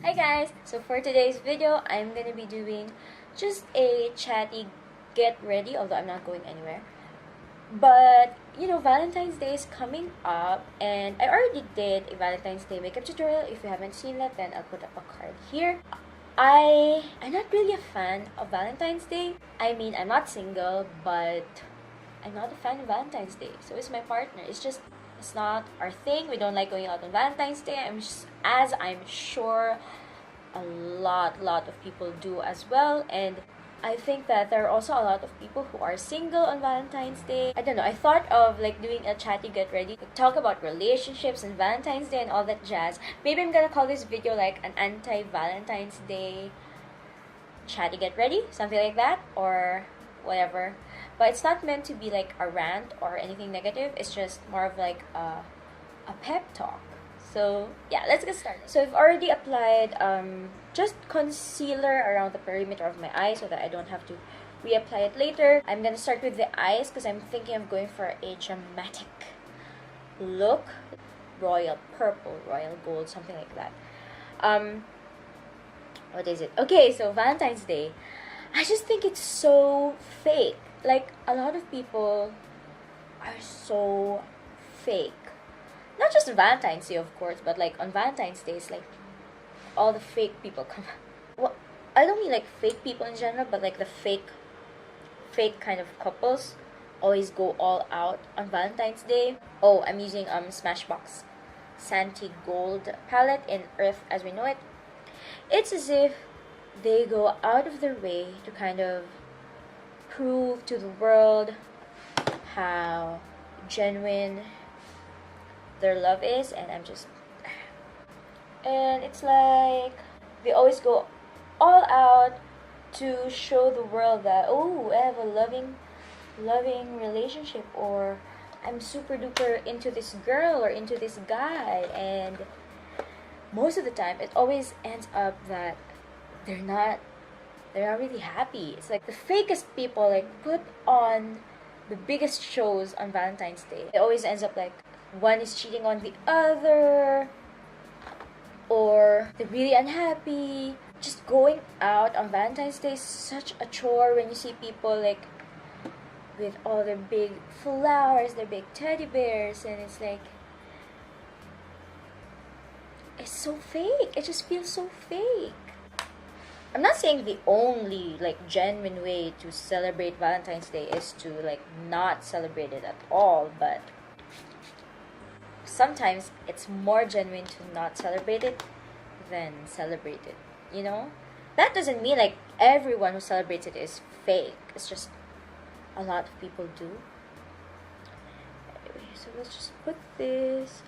Hi guys! So for today's video, I'm gonna be doing just a chatty get ready, although I'm not going anywhere. But, Valentine's Day is coming up, and I already did a Valentine's Day makeup tutorial. If you haven't seen that, then I'll put up a card here. I'm not really a fan of Valentine's Day. I mean, I'm not single, but I'm not a fan of Valentine's Day. So is my partner. It's not our thing. We don't like going out on Valentine's Day. As I'm sure a lot of people do as well. And I think that there are also a lot of people who are single on Valentine's Day. I don't know. I thought of like doing a chatty get ready to talk about relationships and Valentine's Day and all that jazz. Maybe I'm gonna call this video like an anti-Valentine's Day chatty get ready, something like that, or whatever. But it's not meant to be like a rant or anything negative. It's just more of like a pep talk. So yeah, let's get started. So I've already applied just concealer around the perimeter of my eye so that I don't have to reapply it later. I'm gonna start with the eyes because I'm thinking of going for a dramatic look. Royal purple, royal gold, something like that. What is it? Okay, so Valentine's Day. I just think it's so fake. Like, a lot of people are so fake. Not just on Valentine's Day, of course, but like on Valentine's Day, it's like all the fake people come. Well, I don't mean like fake people in general, but like the fake kind of couples always go all out on Valentine's Day. Oh, I'm using Smashbox Santi Gold palette in Earth as we know it. It's as if they go out of their way to kind of prove to the world how genuine their love is, and and it's like they always go all out to show the world that, oh, I have a loving relationship, or I'm super duper into this girl or into this guy. And most of the time it always ends up that they're not really happy. It's like the fakest people like put on the biggest shows on Valentine's Day. It always ends up like one is cheating on the other, or they're really unhappy. Just going out on Valentine's Day is such a chore when you see people like with all their big flowers, their big teddy bears, and it's like, it's so fake. It just feels so fake. I'm not saying the only like genuine way to celebrate Valentine's Day is to like not celebrate it at all, but sometimes it's more genuine to not celebrate it than celebrate it, you know? That doesn't mean like everyone who celebrates it is fake. It's just a lot of people do. Anyway, so let's just put this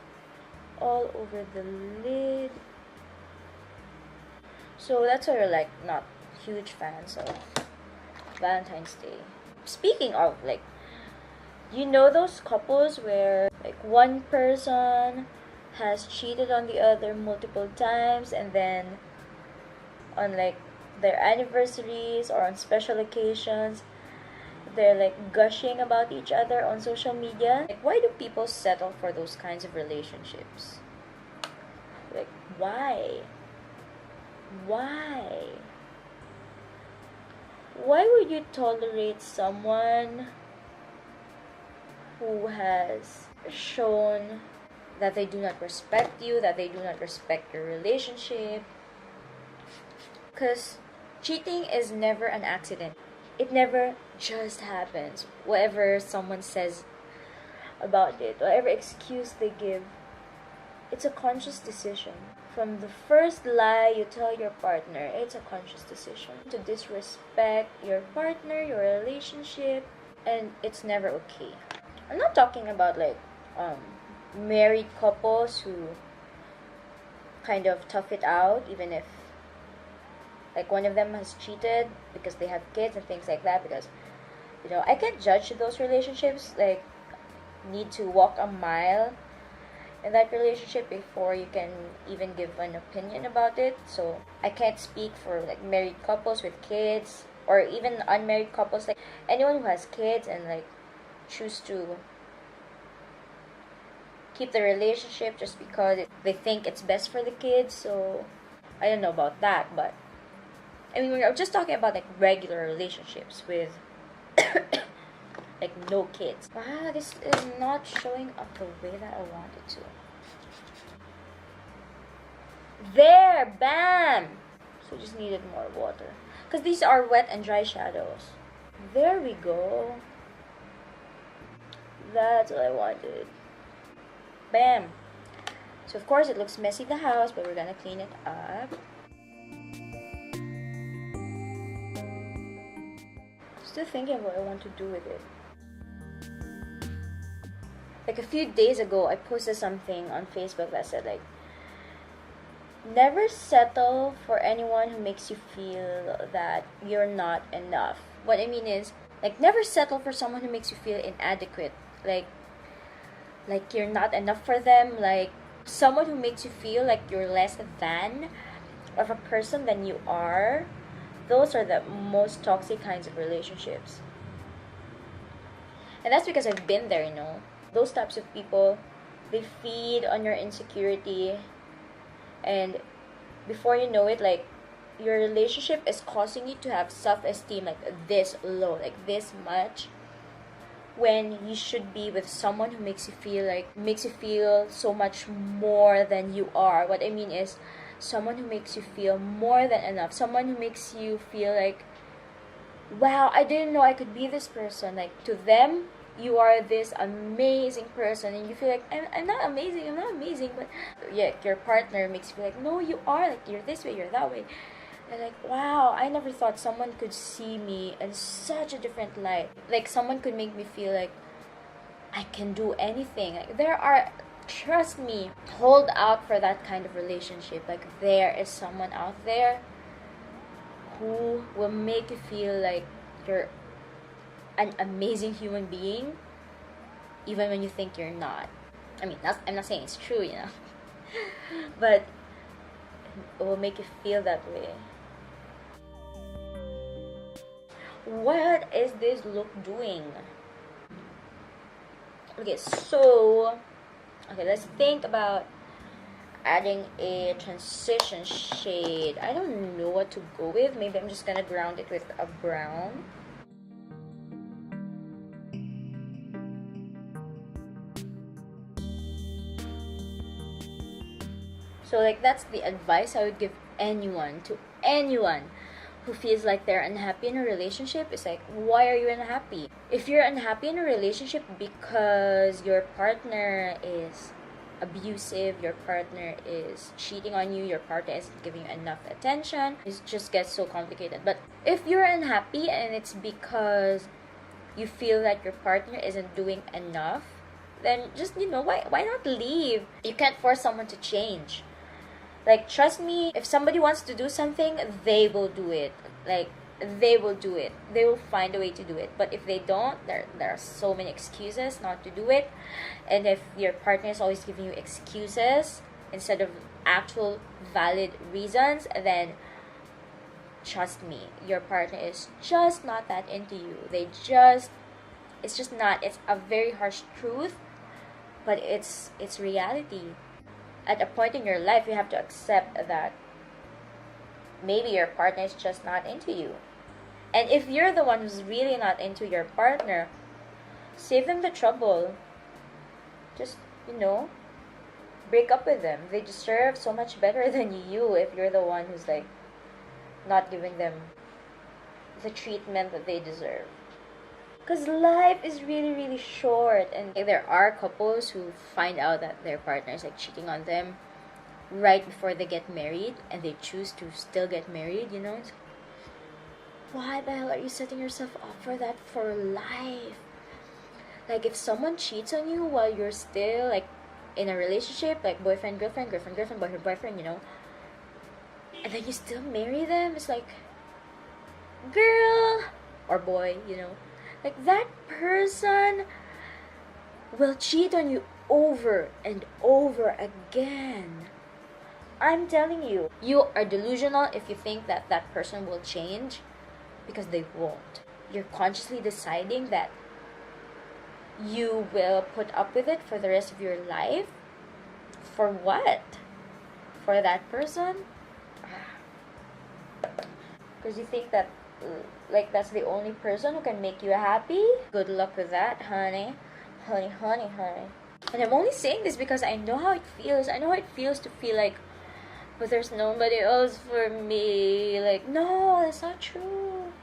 all over the lid. So that's why we're like not huge fans of Valentine's Day. Speaking of like, those couples where like one person has cheated on the other multiple times, and then on like their anniversaries or on special occasions they're like gushing about each other on social media. Like, why do people settle for those kinds of relationships? Like, why would you tolerate someone who has shown that they do not respect you, that they do not respect your relationship? Because cheating is never an accident. It never just happens. Whatever someone says about it, whatever excuse they give, it's a conscious decision. From the first lie you tell your partner, it's a conscious decision to disrespect your partner, your relationship, and it's never okay. I'm not talking about like married couples who kind of tough it out even if like one of them has cheated because they have kids and things like that, because I can't judge those relationships. Like, need to walk a mile in that relationship before you can even give an opinion about it. So I can't speak for like married couples with kids, or even unmarried couples, like anyone who has kids and like choose to keep the relationship just because they think it's best for the kids. So I don't know about that, but I mean, we're just talking about like regular relationships with like no kids. Wow, this is not showing up the way that I want it to. There, bam! So just needed more water. Because these are wet and dry shadows. There we go. That's what I wanted. Bam! So of course it looks messy, the house, but we're gonna clean it up. Still thinking what I want to do with it. Like a few days ago, I posted something on Facebook that said like, never settle for anyone who makes you feel that you're not enough. What I mean is, like, never settle for someone who makes you feel inadequate. Like you're not enough for them. Like, someone who makes you feel like you're less than of a person than you are. Those are the most toxic kinds of relationships. And that's because I've been there, you know. Those types of people, they feed on your insecurity. And before you know it, like, your relationship is causing you to have self-esteem like this low, like this much, when you should be with someone who makes you feel so much more than you are. What I mean is, someone who makes you feel more than enough, someone who makes you feel like, wow, I didn't know I could be this person. Like, to them, you are this amazing person, and you feel like, I'm not amazing, but yeah, your partner makes you feel like, no, you are, like, you're this way, you're that way. And like, wow, I never thought someone could see me in such a different light. Like, someone could make me feel like I can do anything. Like, trust me, hold out for that kind of relationship. Like, there is someone out there who will make you feel like you're an amazing human being, even when you think you're not. I mean, I'm not saying it's true, you know, but it will make you feel that way. What is this look doing? Okay, let's think about adding a transition shade. I don't know what to go with. Maybe I'm just gonna ground it with a brown. So like, that's the advice I would give anyone who feels like they're unhappy in a relationship. Is like, why are you unhappy? If you're unhappy in a relationship because your partner is abusive, your partner is cheating on you, your partner isn't giving you enough attention, it just gets so complicated. But if you're unhappy and it's because you feel that your partner isn't doing enough, then just, why not leave? You can't force someone to change. Like, trust me, if somebody wants to do something, they will do it. Like, they will do it. They will find a way to do it. But if they don't, there are so many excuses not to do it. And if your partner is always giving you excuses instead of actual valid reasons, then trust me, your partner is just not that into you. It's just not. It's a very harsh truth, but it's reality. At a point in your life, you have to accept that maybe your partner is just not into you. And if you're the one who's really not into your partner, save them the trouble. Just, break up with them. They deserve so much better than you if you're the one who's like not giving them the treatment that they deserve. Because life is really, really short, and there are couples who find out that their partner is like cheating on them right before they get married, and they choose to still get married. It's like, why the hell are you setting yourself up for that for life? Like, if someone cheats on you while you're still like in a relationship, like boyfriend, girlfriend, boyfriend, boyfriend, and then you still marry them, it's like, girl or boy, like, that person will cheat on you over and over again. I'm telling you, you are delusional if you think that that person will change, because they won't. You're consciously deciding that you will put up with it for the rest of your life. For what? For that person? Because you think that like that's the only person who can make you happy? Good luck with that, honey. Honey, honey, honey. And I'm only saying this because I know how it feels. I know how it feels to feel like, but there's nobody else for me. Like, no, that's not true.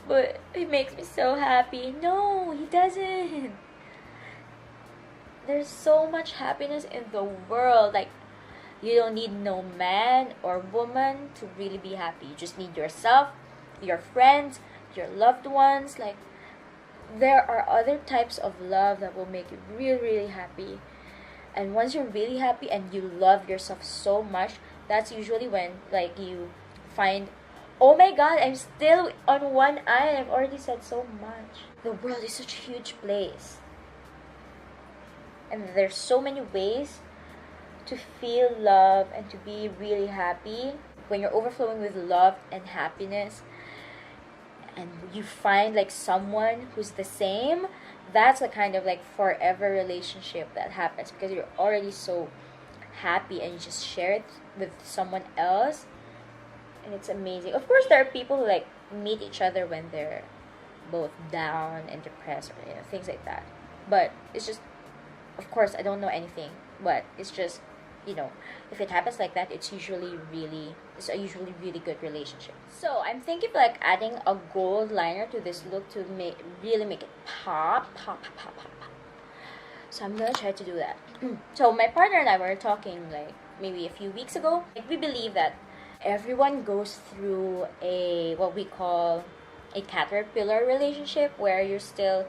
But he makes me so happy. No, he doesn't. There's so much happiness in the world. Like, you don't need no man or woman to really be happy. You just need yourself, your friends, your loved ones. Like, there are other types of love that will make you really, really happy. And once you're really happy and you love yourself so much, that's usually when, like, you find, oh my god, I'm still on one eye. I've already said so much. The world is such a huge place. And there's so many ways to feel love and to be really happy. When you're overflowing with love and happiness and you find like someone who's the same, that's a kind of like forever relationship that happens because you're already so happy and you just share it with someone else, and it's amazing. Of course, there are people who like meet each other when they're both down and depressed or things like that, but it's just, of course, I don't know anything, but it's just, if it happens like that, it's a usually really good relationship. So I'm thinking of like adding a gold liner to this look to really make it pop. So I'm gonna try to do that. So my partner and I were talking like maybe a few weeks ago. Like, we believe that everyone goes through what we call a caterpillar relationship, where you're still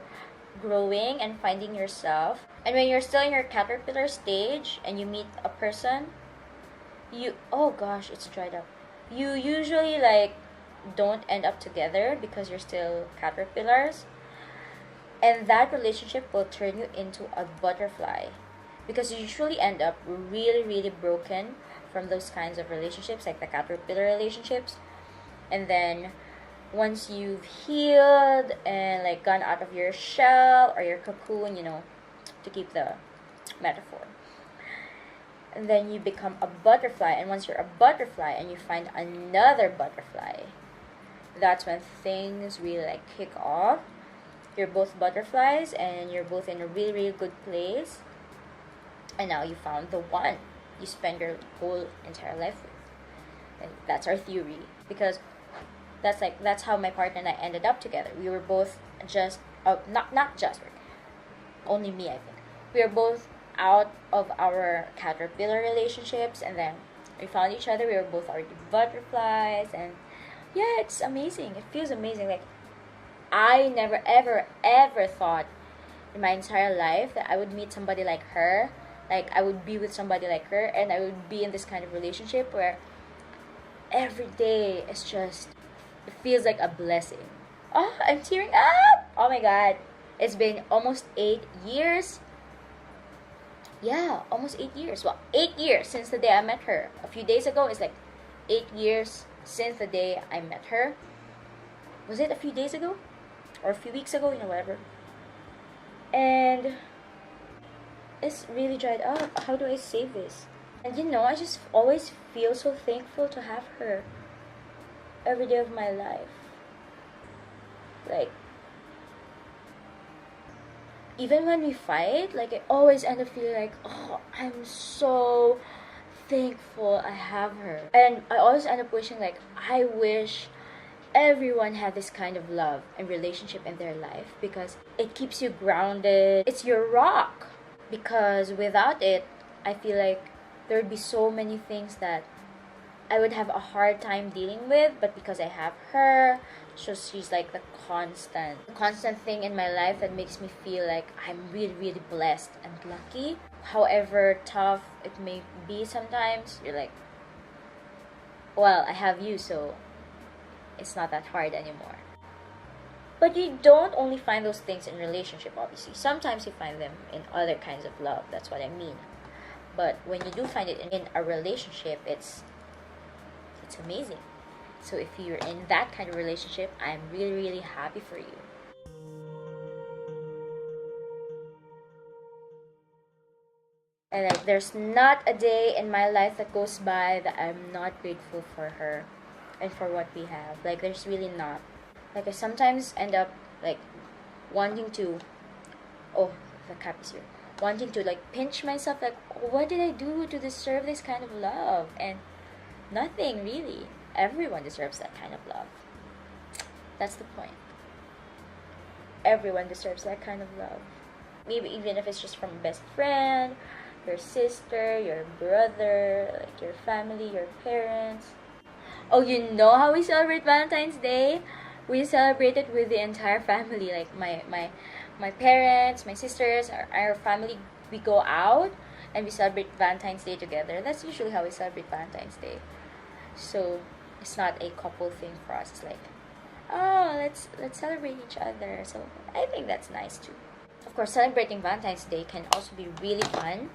growing and finding yourself. And when you're still in your caterpillar stage and you meet a person, oh gosh, it's dried up. You usually like don't end up together because you're still caterpillars. And that relationship will turn you into a butterfly, because you usually end up really, really broken from those kinds of relationships, like the caterpillar relationships. And then once you've healed and like gone out of your shell or your cocoon, to keep the metaphor, and then you become a butterfly. And once you're a butterfly and you find another butterfly, that's when things really like kick off. You're both butterflies and you're both in a really, really good place, and now you found the one you spend your whole entire life with. And that's our theory, because that's how my partner and I ended up together. We were both just not just only me, I think. We were both out of our caterpillar relationships, and then we found each other. We were both already butterflies, and yeah, it's amazing. It feels amazing. Like, I never ever thought in my entire life that I would meet somebody like her. Like, I would be with somebody like her, and I would be in this kind of relationship where every day is just, it feels like a blessing. Oh, I'm tearing up! Oh my god. It's been almost 8 years. Yeah, almost 8 years. Well, 8 years since the day I met her. A few days ago, it's like 8 years since the day I met her. Was it a few days ago? Or a few weeks ago? Whatever. And it's really dried up. How do I save this? And I just always feel so thankful to have her every day of my life. Like, even when we fight, like, I always end up feeling like, oh, I'm so thankful I have her. And I always end up wishing, like, I wish everyone had this kind of love and relationship in their life, because it keeps you grounded. It's your rock. Because without it, I feel like there would be so many things that I would have a hard time dealing with, but because I have her, so she's like the constant thing in my life that makes me feel like I'm really, really blessed and lucky. However tough it may be sometimes, you're like, well, I have you, so it's not that hard anymore. But you don't only find those things in relationship, obviously. Sometimes you find them in other kinds of love. That's what I mean. But when you do find it in a relationship, it's amazing. So if you're in that kind of relationship, I'm really, really happy for you. And like, there's not a day in my life that goes by that I'm not grateful for her and for what we have. Like, there's really not. Like, I sometimes end up like wanting to, oh, the cap is here, wanting to like pinch myself, like, what did I do to deserve this kind of love? And nothing really. Everyone deserves that kind of love. That's the point. Everyone deserves that kind of love. Maybe even if it's just from a best friend, your sister, your brother, like your family, your parents. Oh, you know how we celebrate Valentine's Day? We celebrate it with the entire family. Like my parents, my sisters, our family, we go out and we celebrate Valentine's Day together. That's usually how we celebrate Valentine's Day. So it's not a couple thing for us. It's like, oh, let's celebrate each other. So I think that's nice too. Of course, celebrating Valentine's Day can also be really fun,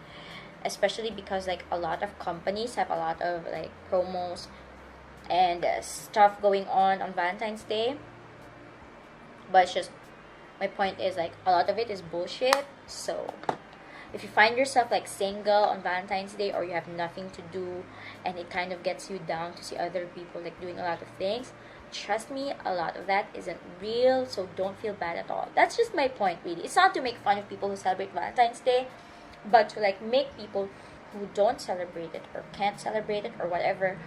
especially because like a lot of companies have a lot of like promos and stuff going on Valentine's Day. But it's just, my point is like a lot of it is bullshit. So if you find yourself like single on Valentine's Day, or you have nothing to do and it kind of gets you down to see other people like doing a lot of things, trust me, a lot of that isn't real, so don't feel bad at all. That's just my point, really. It's not to make fun of people who celebrate Valentine's Day, but to like make people who don't celebrate it or can't celebrate it or whatever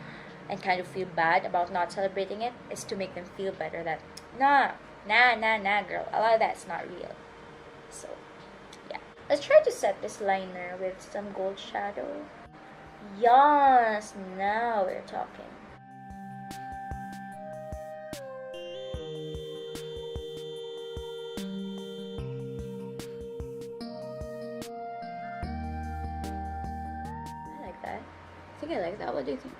and kind of feel bad about not celebrating it, is to make them feel better that nah girl, a lot of that's not real. So yeah, let's try to set this liner with some gold shadow. Yes, now we're talking. I like that. I think I like that. What do you think?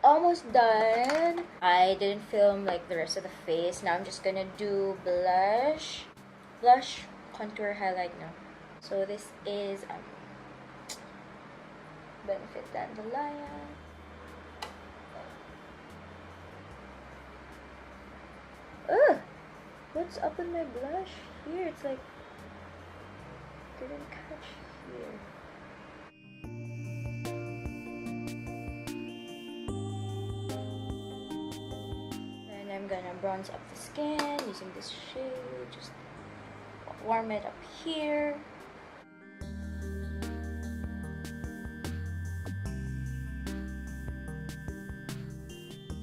Almost done. I didn't film like the rest of the face. Now I'm just gonna do blush, contour, highlight now. So this is Benefit Dandelion. Ugh! What's up with my blush here? It's like didn't catch here. I'm gonna bronze up the skin using this shade, just warm it up here.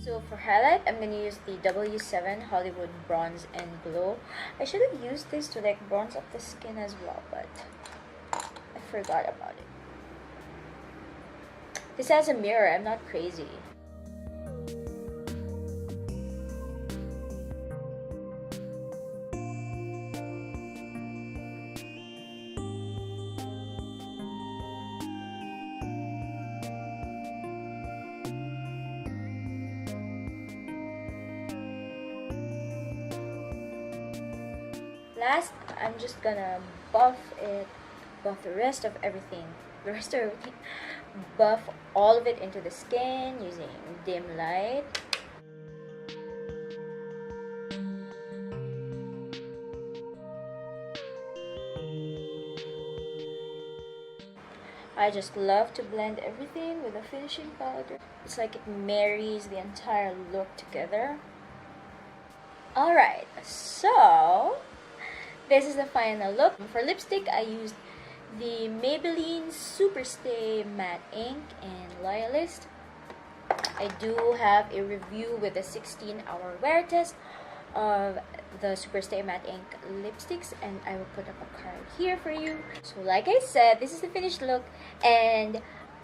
So for highlight, I'm gonna use the W7 Hollywood Bronze and Glow. I should have used this to like bronze up the skin as well, but I forgot about it. This has a mirror, I'm not crazy. Last, I'm just gonna buff the rest of everything. Buff all of it into the skin using dim light. I just love to blend everything with a finishing powder. It's like it marries the entire look together. Alright, so this is the final look. For lipstick, I used the Maybelline Superstay Matte Ink and Loyalist. I do have a review with a 16-hour wear test of the Superstay Matte Ink lipsticks, and I will put up a card here for you. So like I said, this is the finished look, and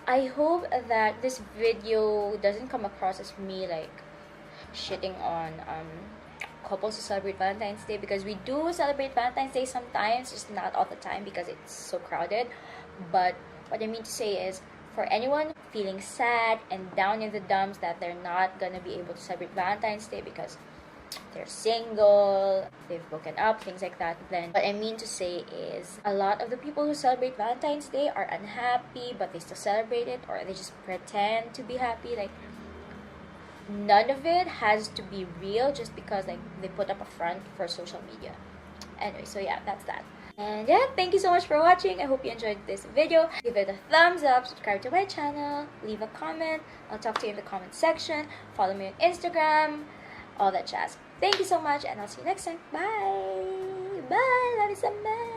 I hope that this video doesn't come across as me like shitting on couples who celebrate Valentine's Day, because we do celebrate Valentine's Day sometimes, just not all the time because it's so crowded. But what I mean to say is, for anyone feeling sad and down in the dumps that they're not gonna be able to celebrate Valentine's Day because they're single, they've broken up, things like that. Then what I mean to say is a lot of the people who celebrate Valentine's Day are unhappy, but they still celebrate it, or they just pretend to be happy. Like, none of it has to be real just because like they put up a front for social media. Anyway, so yeah, that's that. And yeah, thank you so much for watching. I hope you enjoyed this video. Give it a thumbs up, subscribe to my channel, leave a comment. I'll talk to you in the comment section. Follow me on Instagram, all that jazz. Thank you so much, and I'll see you next time. Bye! Bye! Love you so much!